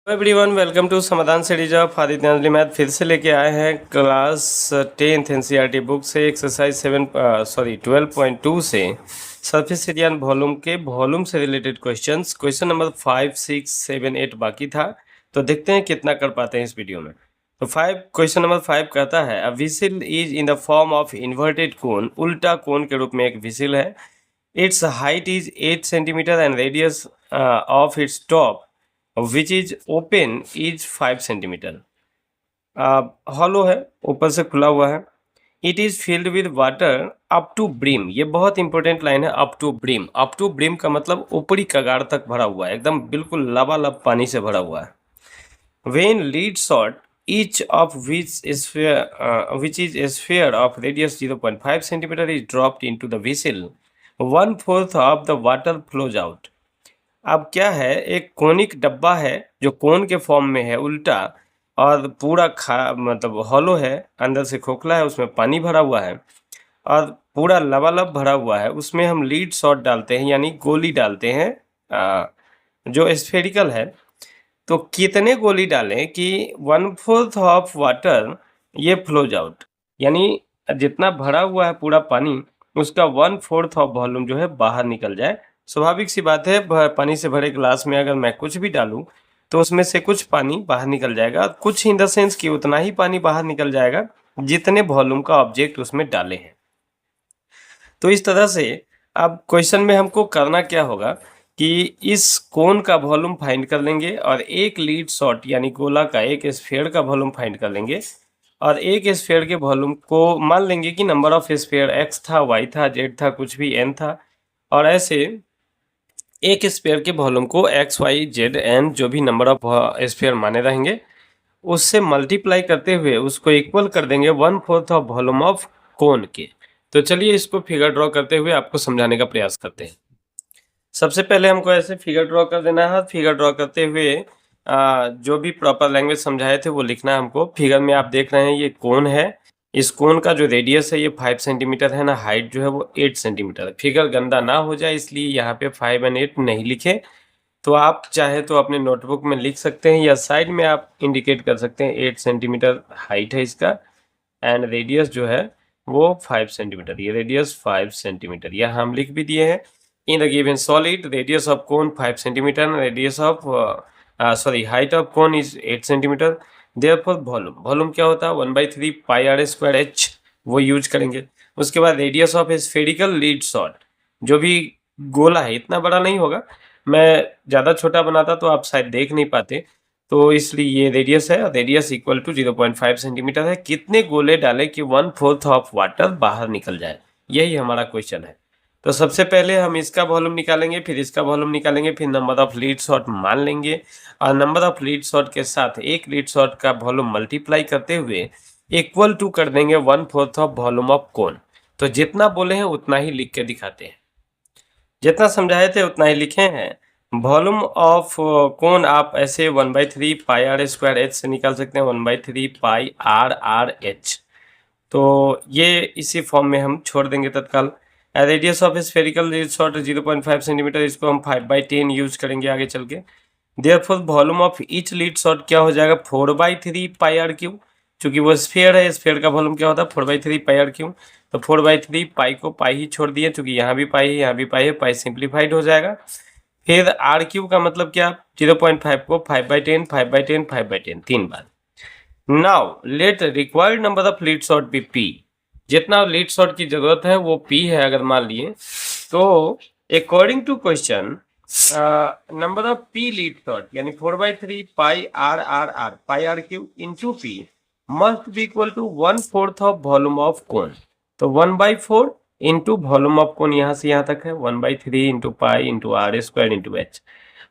Everyone welcome to समाधान series of Aditya Anjali math. फिर से लेके आए हैं क्लास 10th एनसीईआरटी बुक से एक्सरसाइज 12.2 से सरफेस एरिया एंड वॉल्यूम के वॉल्यूम से रिलेटेड क्वेश्चंस। क्वेश्चन नंबर 5, 6, 7, 8 बाकी था, तो देखते हैं कितना कर पाते हैं इस वीडियो में। तो क्वेश्चन नंबर 5 कहता है a vessel is in the form of inverted cone, उल्टा कोन के रूप में एक विसिल है। Its height is 8 centimetre and radius of its top which is open is 5 centimetre. Hollow है, ऊपर से खुला हुआ है। It is filled with water up to brim, ये बहुत इंपॉर्टेंट लाइन है। Up to brim, up to brim का मतलब ऊपरी कगार तक भरा हुआ है, एकदम बिल्कुल लबालब पानी से भरा हुआ है। When lead shot each of which is a sphere of radius 0.5 centimeter is dropped into the vessel, 1/4 of the water flows out। अब क्या है, एक कोनिक डब्बा है जो कोन के फॉर्म में है, उल्टा, और पूरा मतलब हॉलो है, अंदर से खोखला है, उसमें पानी भरा हुआ है और पूरा लबालब भरा हुआ है। उसमें हम लीड शॉट डालते हैं, यानी गोली डालते हैं जो स्फेरिकल है। तो कितने गोली डालें कि 1/4 ऑफ वाटर ये फ्लोज आउट, यानी जितना भरा हुआ है पूरा पानी, उसका 1/4 ऑफ वॉल्यूम जो है बाहर निकल जाए। स्वाभाविक सी बात है, पानी से भरे गिलास में अगर मैं कुछ भी डालूं तो उसमें से कुछ पानी बाहर निकल जाएगा, कुछ इन द सेंस कि उतना ही पानी बाहर निकल जाएगा जितने वॉल्यूम का ऑब्जेक्ट उसमें डाले हैं। तो इस तरह से अब क्वेश्चन में हमको करना क्या होगा कि इस कोन का वॉल्यूम फाइंड कर लेंगे और एक लीड शॉट यानी गोला का, एक स्फीयर का वॉल्यूम फाइंड कर लेंगे और एक स्फीयर के वॉल्यूम को मान लेंगे कि नंबर ऑफ स्फीयर x था, y था, z था, कुछ भी n था, और ऐसे एक स्फीयर के वॉल्यूम को x, y, z, n जो भी नंबर ऑफ स्फीयर माने रहेंगे उससे मल्टीप्लाई करते हुए उसको इक्वल कर देंगे 1/4 ऑफ वॉल्यूम ऑफ कोन के। तो चलिए इसको फिगर ड्रॉ करते हुए आपको समझाने का प्रयास करते हैं। सबसे पहले हमको ऐसे फिगर ड्रॉ कर देना है। फिगर ड्रॉ करते हुए जो भी प्रॉपर लैंग्वेज समझाए थे वो लिखना है हमको। फिगर में आप देख रहे हैं ये कोन है, इस कोन का जो रेडियस है ये 5 सेंटीमीटर है ना, हाइट जो है वो 8 सेंटीमीटर है। फिगर गंदा ना हो जाए इसलिए यहाँ पे 5 और 8 नहीं लिखे, तो आप चाहे तो अपने नोटबुक में लिख सकते हैं या साइड में आप इंडिकेट कर सकते हैं। 8 सेंटीमीटर हाइट है इसका एंड रेडियस जो है वो 5 सेंटीमीटर, ये रेडियस 5 सेंटीमीटर यह हम लिख भी दिए हैं। In the given solid radius of cone 5 centimetre, radius of height of cone is 8 centimetre. Therefore volume क्या होता है 1/3 पाई आर स्क्वायर एच, वो यूज करेंगे। उसके बाद radius of spherical lead shot, जो भी गोला है, इतना बड़ा नहीं होगा, मैं ज़्यादा छोटा बनाता तो आप शायद देख नहीं पाते, तो इसलिए ये रेडियस है, रेडियस इक्वल टू 0.5 सेंटीमीटर है। कितने गोले डालें कि 1/4 ऑफ वाटर बाहर निकल जाए, यही हमारा क्वेश्चन है। तो सबसे पहले हम इसका वॉल्यूम निकालेंगे, फिर इसका वॉल्यूम निकालेंगे, फिर नंबर ऑफ लीड शॉट मान लेंगे और नंबर ऑफ लीड शॉट के साथ एक लीड शॉट का वॉल्यूम मल्टीप्लाई करते हुए इक्वल टू कर देंगे 1/4 ऑफ वॉल्यूम ऑफ कोन। तो जितना बोले हैं उतना ही लिख के दिखाते हैं, जितना समझाए थे उतना ही लिखे हैं। वॉल्यूम ऑफ कोन आप ऐसे 1/3 पाई आर स्क्वायर एच से निकाल सकते हैं, 1/3 पाई आर आर एच। तो ये इसी फॉर्म में हम छोड़ देंगे तत्काल। Radius of spherical shot 0.5 centimetre, इसको हम 5/10 यूज करेंगे आगे चल के। Therefore volume of each lead shot क्या हो जाएगा 4/3 पाई आर क्यूब, चूंकि वो स्फीयर है, स्फीयर का वॉल्यूम क्या होता है 4/3 पाई आर क्यूब। तो 4/3 पाई को पाई ही छोड़ दिए, चूंकि यहाँ भी पाई है यहाँ भी पाई है, पाई सिंप्लीफाइड हो जाएगा। फिर आर क्यूब का मतलब क्या, 0.5 को 5/10 5/10 5/10 3 बार। Now let required number of lead shot B P, जितना लीड शॉट की जरूरत है वो पी है अगर मान लिए तो according to question number of P lead shot यानी 4/3 pi R R R pi R cube into P must be equal to 1/4 of volume of cone. तो 1/4 इंटू वॉल्यूम ऑफ कोन यहाँ से यहाँ तक है 1/3 into pi into R square into H.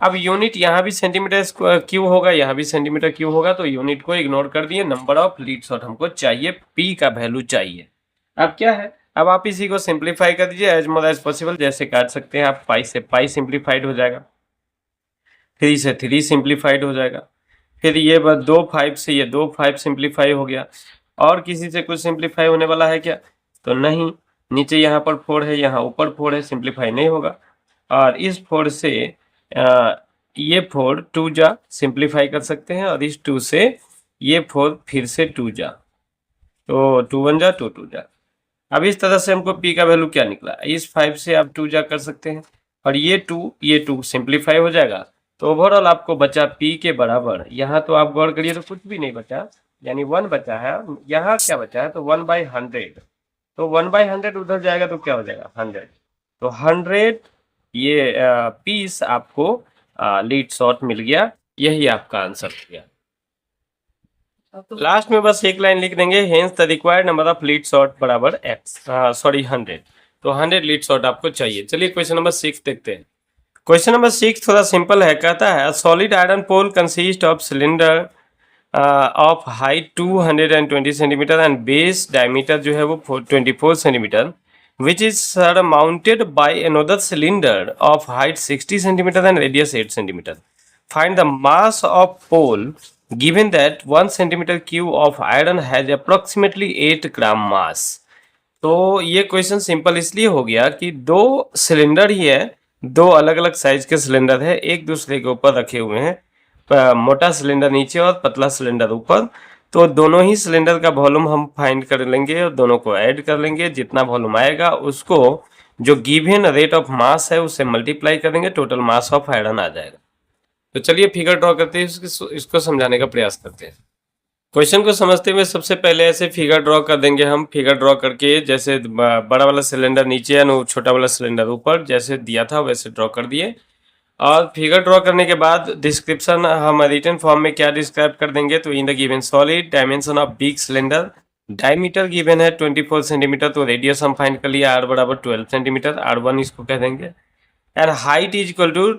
अब unit यहाँ भी सेंटीमीटर क्यूब होगा, यहाँ भी सेंटीमीटर क्यूब होगा, तो यूनिट को इग्नोर कर दिए। नंबर ऑफ लीड शॉट हमको चाहिए, पी का वैल्यू चाहिए। अब क्या है, अब आप इसी को सिंप्लीफाई कर दीजिए एज मोर एज पॉसिबल, जैसे काट सकते हैं आप। पाई से पाई सिंप्लीफाइड हो जाएगा, 3 से 3 सिंप्लीफाइड हो जाएगा, फिर ये 2 5 से ये 2 5 सिंप्लीफाई हो गया। और किसी से कुछ सिंप्लीफाई होने वाला है क्या, तो नहीं। नीचे यहाँ पर 4 है, यहाँ ऊपर 4 है, सिंप्लीफाई नहीं होगा। और इस 4 से ये 4 2 जा सिंप्लीफाई कर सकते हैं, और इस 2 से ये 4 फिर से 2 जा, तो 2 1 जा 2 2 जा। अब इस तरह से हमको p का वैल्यू क्या निकला, इस 5 से आप 2 जा कर सकते हैं, और ये 2 सिंप्लीफाई हो जाएगा, तो ओवरऑल आपको बचा p के बराबर। यहाँ तो आप गौर करिए तो कुछ भी नहीं बचा, यानी 1 बचा है। यहाँ क्या बचा है, तो 1/100, तो 1/100 उधर जाएगा तो क्या हो जाएगा 100, तो 100 ये पीस आपको लीड शॉट मिल गया। यही आपका आंसर हो गया। लास्ट में बस एक लाइन लिख देंगे, hence the required number of lead shot बराबर x, सॉरी 100, तो 100 लीड शॉट आपको चाहिए। चलिए क्वेश्चन नंबर 6 देखते हैं। क्वेश्चन नंबर 6 थोड़ा सिंपल है, कहता है solid iron pole consist of cylinder of height 220 centimetre and base diameter जो है वो 24 centimetre, which is surmounted by another cylinder of height 60 centimeter and radius 8 centimeter. Find the mass of pole given that 1 centimeter cube of iron has approximately 8 gram mass. तो ये question simple इसलिए हो गया कि दो सिलेंडर ही है, दो अलग अलग साइज के सिलेंडर है, एक दूसरे के ऊपर रखे हुए हैं, मोटा सिलेंडर नीचे और पतला सिलेंडर ऊपर। तो दोनों ही सिलेंडर का वॉल्यूम हम फाइंड कर लेंगे और दोनों को ऐड कर लेंगे, जितना वॉल्यूम आएगा उसको जो गिवन रेट ऑफ मास है उससे मल्टीप्लाई करेंगे, टोटल मास ऑफ आयरन आ जाएगा। तो चलिए फिगर ड्रॉ करते हैं, इसको समझाने का प्रयास करते हैं। क्वेश्चन को समझते हुए सबसे पहले ऐसे फिगर ड्रॉ कर देंगे हम। फिगर ड्रॉ करके जैसे बड़ा वाला सिलेंडर नीचे है, छोटा वाला सिलेंडर ऊपर, जैसे दिया था वैसे ड्रॉ कर दिए। और फिगर ड्रॉ करने के बाद डिस्क्रिप्शन हम रिटन फॉर्म में क्या डिस्क्राइब कर देंगे, तो in the given solid dimension of big cylinder, diameter given है 24 सेंटीमीटर, तो रेडियस हम फाइंड कर लिया r बराबर 12 सेंटीमीटर, r1 इसको कह देंगे, and height is equal to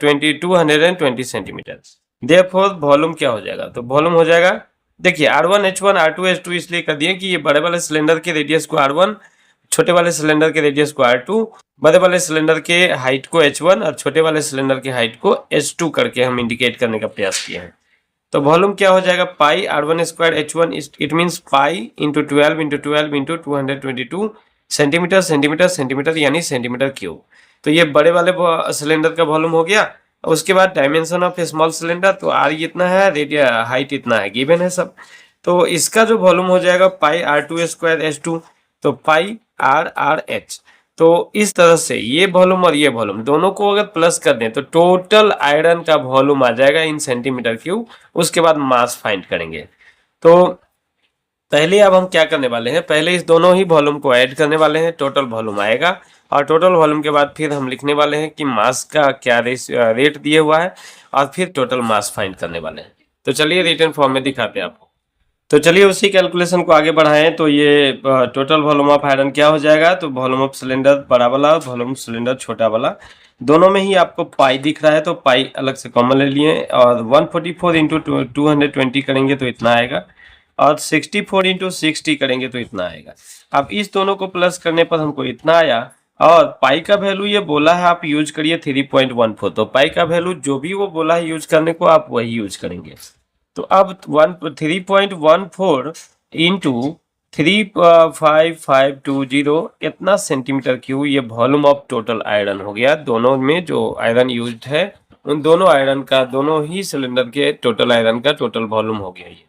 220 centimetre. Therefore volume क्या हो जाएगा, तो वॉल्यूम हो जाएगा, देखिए r1 h1 r2 h2 इसलिए कर दिए कि ये बड़े वाले सिलेंडर के रेडियस को r1, छोटे वाले सिलेंडर के रेडियस को r2, बड़े वाले सिलेंडर के हाइट को h1 और छोटे वाले सिलेंडर के हाइट को h2 करके हम इंडिकेट करने का प्रयास किए हैं। तो वॉल्यूम क्या हो जाएगा, पाई r1 square h1, it means pi into 12 into 12 into 222 centimetre centimetre centimetre यानी सेंटीमीटर क्यूब। तो ये बड़े वाले सिलेंडर का वॉल्यूम हो गया। उसके बाद डायमेंशन ऑफ स्मॉल सिलेंडर, तो r इतना है, रेडियस हाइट इतना है, गिवन है सब। तो इसका जो वॉल्यूम हो जाएगा पाई r2 स्क्वायर h2, तो पाई आर आर एच। तो इस तरह से ये वॉल्यूम और ये वॉल्यूम दोनों को अगर प्लस कर दें तो टोटल आयरन का वॉल्यूम आ जाएगा इन सेंटीमीटर क्यूब। उसके बाद मास फाइंड करेंगे। तो पहले अब हम क्या करने वाले हैं, पहले इस दोनों ही वॉल्यूम को ऐड करने वाले हैं, टोटल वॉल्यूम आएगा, और टोटल वॉल्यूम के बाद फिर हम लिखने वाले हैं कि मास का क्या रेट दिया हुआ है, और फिर टोटल मास फाइंड करने वाले हैं। तो चलिए रिटन फॉर्म में दिखाते हैं आपको। तो चलिए उसी कैलकुलेशन को आगे बढ़ाएं। तो ये टोटल वॉल्यूम ऑफ आयरन क्या हो जाएगा, तो वॉल्यूम ऑफ सिलेंडर बड़ा वाला, वॉल्यूम सिलेंडर छोटा वाला, दोनों में ही आपको पाई दिख रहा है, तो पाई अलग से कॉमन ले लिए, और 144 इंटू 220 करेंगे तो इतना आएगा, और 64 इंटू 60 करेंगे तो इतना आएगा। अब इस दोनों को प्लस करने पर हमको इतना आया, और पाई का वैल्यू ये बोला है आप यूज करिए 3.14, तो पाई का वैल्यू जो भी वो बोला है यूज करने को आप वही यूज करेंगे। तो अब 3.14 इंटू 35520 इतना सेंटीमीटर क्यूब ये वॉल्यूम ऑफ टोटल आयरन हो गया। दोनों में जो आयरन यूज्ड है उन दोनों आयरन का, दोनों ही सिलेंडर के टोटल आयरन का टोटल वॉल्यूम हो गया ये।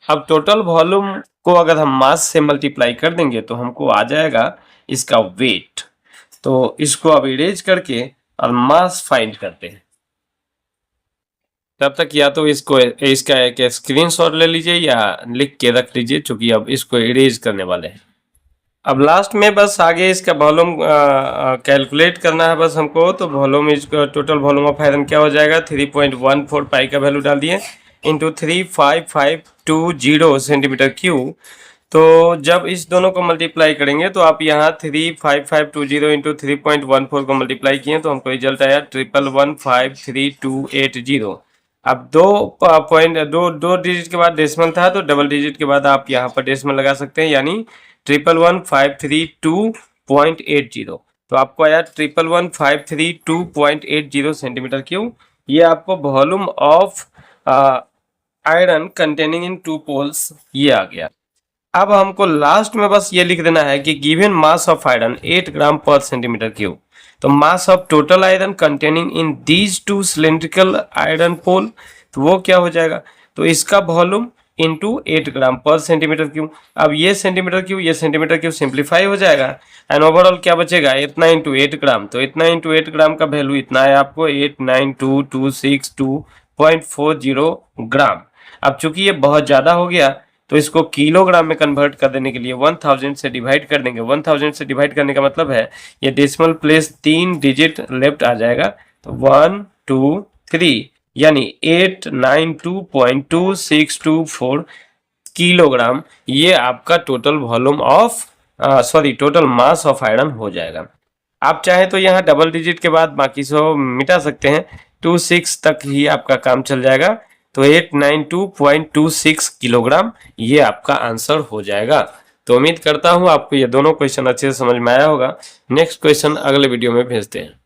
अब टोटल वॉल्यूम को अगर हम मास से मल्टीप्लाई कर देंगे तो हमको आ जाएगा इसका वेट। तो इसको अब इरेज करके और मास फाइंड करते हैं। तब तक या तो इसका एक स्क्रीनशॉट ले लीजिए या लिख के रख लीजिए, क्योंकि अब इसको इरेज करने वाले हैं। अब लास्ट में बस आगे इसका वॉल्यूम कैलकुलेट करना है बस हमको। तो वॉल्यूम, इसका टोटल वॉल्यूम ऑफ आयरन क्या हो जाएगा, 3.14 पाई का वैल्यू डाल दिए इंटू 35520 सेंटीमीटर क्यूब। तो जब इस दोनों को मल्टीप्लाई करेंगे तो आप यहाँ 35520 इंटू 3.14 को मल्टीप्लाई किए तो हमको रिजल्ट आया 111538280। अब दो डिजिट के बाद डेसिमल था, तो डबल डिजिट के बाद आप यहाँ पर डेसिमल लगा सकते हैं, यानी 1115382.80। तो आपको आया 1115382.80 सेंटीमीटर क्यूब। ये आपको volume of iron containing in 2 poles ये आ गया। अब हमको लास्ट में बस ये लिख देना है कि given mass of iron 8 gram पर सेंटीमीटर क्यूब। तो mass of total iron containing in these two cylindrical iron pole, तो वो क्या हो जाएगा, तो इसका वॉल्यूम इंटू 8 ग्राम पर सेंटीमीटर क्यूब। अब ये सेंटीमीटर क्यूब, ये सेंटीमीटर क्यूब सिंप्लीफाई हो जाएगा एंड ओवरऑल क्या बचेगा, इतना इंटू 8 ग्राम। तो इतना इंटू 8 ग्राम का वैल्यू इतना है आपको 892,262.40 ग्राम। अब चूंकि ये बहुत ज़्यादा हो गया तो इसको किलोग्राम में कन्वर्ट कर देने के लिए 1000 से डिवाइड कर देंगे। 1000 से डिवाइड करने का मतलब है ये डेसिमल प्लेस 3 डिजिट लेफ्ट आ जाएगा, तो 1 2 3 यानी 892.2624 किलोग्राम ये आपका total volume of total mass of iron हो जाएगा। आप चाहे तो यहाँ डबल डिजिट के बाद बाकी सब मिटा सकते हैं, 26 तक ही आपका काम चल जाएगा। तो 892.26 किलोग्राम ये आपका आंसर हो जाएगा। तो उम्मीद करता हूँ आपको ये दोनों क्वेश्चन अच्छे से समझ में आया होगा। नेक्स्ट क्वेश्चन अगले वीडियो में भेजते हैं।